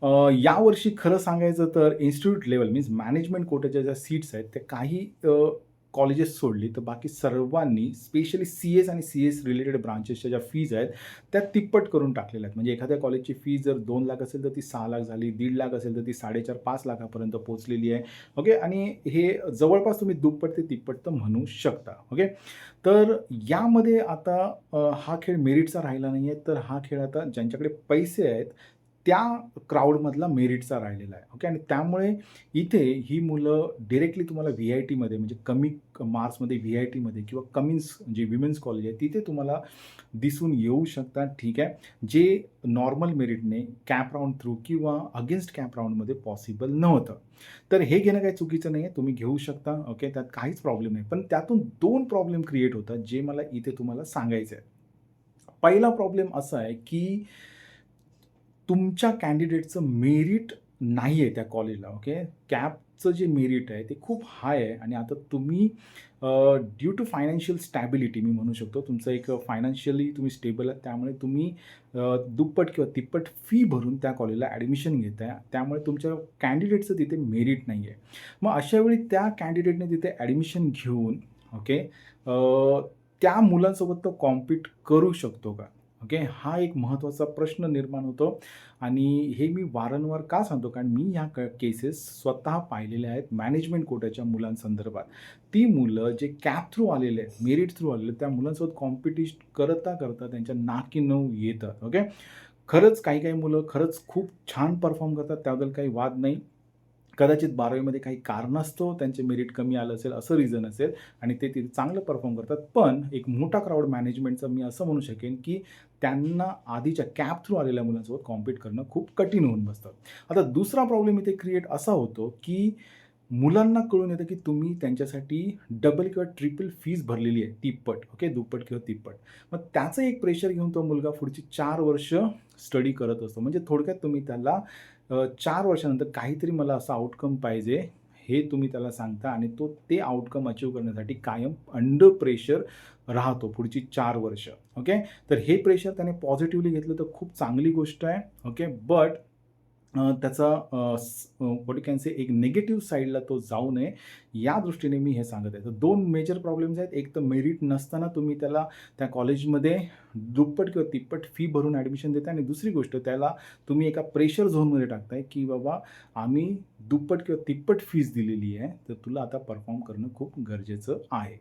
यावर्षी खरं सांगायचं तर इन्स्टिट्यूट लेव्हल मीन्स मॅनेजमेंट कोट्याच्या ज्या सीट्स आहेत, त्या काही कॉलेजेस सोडली तर बाकी सर्वांनी स्पेशली सी-एस आणि सी-एस रिलेटेड ब्रांचेसच्या ज्या फीज आहेत, त्या तिप्पट करून टाकलेल्या आहेत. म्हणजे एखाद्या कॉलेजची फी जर 2,00,000 असेल, तर ती 6,00,000 झाली. 1,50,000 असेल, तर ती 4.5-5 लाखापर्यंत पोहोचलेली आहे. ओके. आणि हे जवळपास तुम्ही दुप्पट ते तिप्पट तर म्हणू शकता. ओके. तर यामध्ये आता हा खेळ मेरिटचा राहिला नाही आहे, तर हा खेळ आता ज्यांच्याकडे पैसे आहेत, त्या क्राउडमधला मेरिटचा राहिलेला आहे. ओके. आणि त्यामुळे इथे ही मुलं डायरेक्टली तुम्हाला व्ही-आय-टीमध्ये म्हणजे कमी मार्क्समध्ये व्ही-आय-टीमध्ये किंवा कमीन्स जे विमेन्स कॉलेज आहे, तिथे तुम्हाला दिसून येऊ शकतात. ठीक आहे. जे नॉर्मल मेरिटने कॅप राउंड थ्रू किंवा अगेन्स्ट कॅप राउंडमध्ये पॉसिबल नव्हतं. तर हे घेणं काही चुकीचं नाही आहे. तुम्ही घेऊ शकता. ओके. त्यात काहीच प्रॉब्लेम नाही. पण त्यातून 2 प्रॉब्लेम क्रिएट होतात, जे मला इथे तुम्हाला सांगायचे आहेत. पहिला प्रॉब्लेम असा आहे, की तुमच्या कॅन्डिडेटचं मेरिट नाही आहे त्या कॉलेजला. ओके. कॅपचं जे मेरिट आहे ते खूप हाय आहे आणि आता तुम्ही ड्यू टू फायनान्शियल स्टॅबिलिटी मी म्हणू शकतो. तुमचं एक फायनान्शियली तुम्ही स्टेबल आहात. त्यामुळे तुम्ही दुप्पट किंवा तिप्पट फी भरून त्या कॉलेजला ॲडमिशन घेताय. त्यामुळे तुमच्या कॅन्डिडेटचं तिथे मेरिट नाही आहे. मग अशावेळी त्या कॅन्डिडेटने तिथे ॲडमिशन घेऊन ओके, त्या मुलांसोबत तो कॉम्पीट करू शकतो का? ओके. हा एक महत्त्वाचा प्रश्न निर्माण होतो आणि हे मी वारंवार का सांगतो? कारण मी ह्या केसेस स्वतः पाहिलेल्या आहेत मॅनेजमेंट कोट्याच्या मुलांसंदर्भात. ती मुलं जे कॅप थ्रू आलेले आहेत, मेरिट थ्रू आलेले आहेत, त्या मुलांसोबत करता त्यांच्या नाकी नऊ येतात. ओके. खरंच काही-काही मुलं खरंच खूप छान परफॉर्म करतात, त्याबद्दल काही वाद नाही. कदाचित 12वी काही कारणास्तव त्यांचे मेरिट कमी आलं असेल, असं रिझन असेल आणि ते तिथे चांगलं परफॉर्म करतात. पण एक मोठा क्राउड मॅनेजमेंटचं मी असं म्हणू शकेन, की त्यांना आधीच्या कॅप थ्रू आलेल्या मुलांसोबत कॉम्पीट करणं खूप कठीण होऊन बसतं. आता दुसरा प्रॉब्लेम इथे क्रिएट असा होतो, की मुलांना कळून येतं, की तुम्ही त्यांच्यासाठी डबल किंवा ट्रिपल फीस भरलेली आहे, तिप्पट, ओके, दुप्पट किंवा तिप्पट. मग त्याचं एक प्रेशर घेऊन तो मुलगा पुढची 4 वर्ष स्टडी करत असतो. म्हणजे थोडक्यात तुम्ही त्याला 4 वर्षानंतर काहीतरी मला असं आउटकम पाहिजे, हे तुम्ही त्याला सांगता आणि तो ते आउटकम अचीव्ह करण्यासाठी कायम अंडर प्रेशर राहतो पुढची 4 वर्ष. ओके. तर हे प्रेशर त्याने पॉझिटिव्हली घेतलं तर खूप चांगली गोष्ट आहे. ओके. बट त्याचा व्हॉट यू कॅन से एक निगेटिव्ह साईडला तो जाऊ नये, या दृष्टीने मी हे सांगत आहे. तर 2 मेजर प्रॉब्लेम्स आहेत. एक तर मेरिट नसताना तुम्ही त्याला त्या कॉलेजमध्ये दुप्पट किंवा तिप्पट फी भरून ॲडमिशन देताय आणि दुसरी गोष्ट त्याला तुम्ही एका प्रेशर झोनमध्ये टाकताय, की बाबा आम्ही दुप्पट किंवा तिप्पट फीस दिलेली आहे, तर तुला आता परफॉर्म करणं खूप गरजेचं आहे.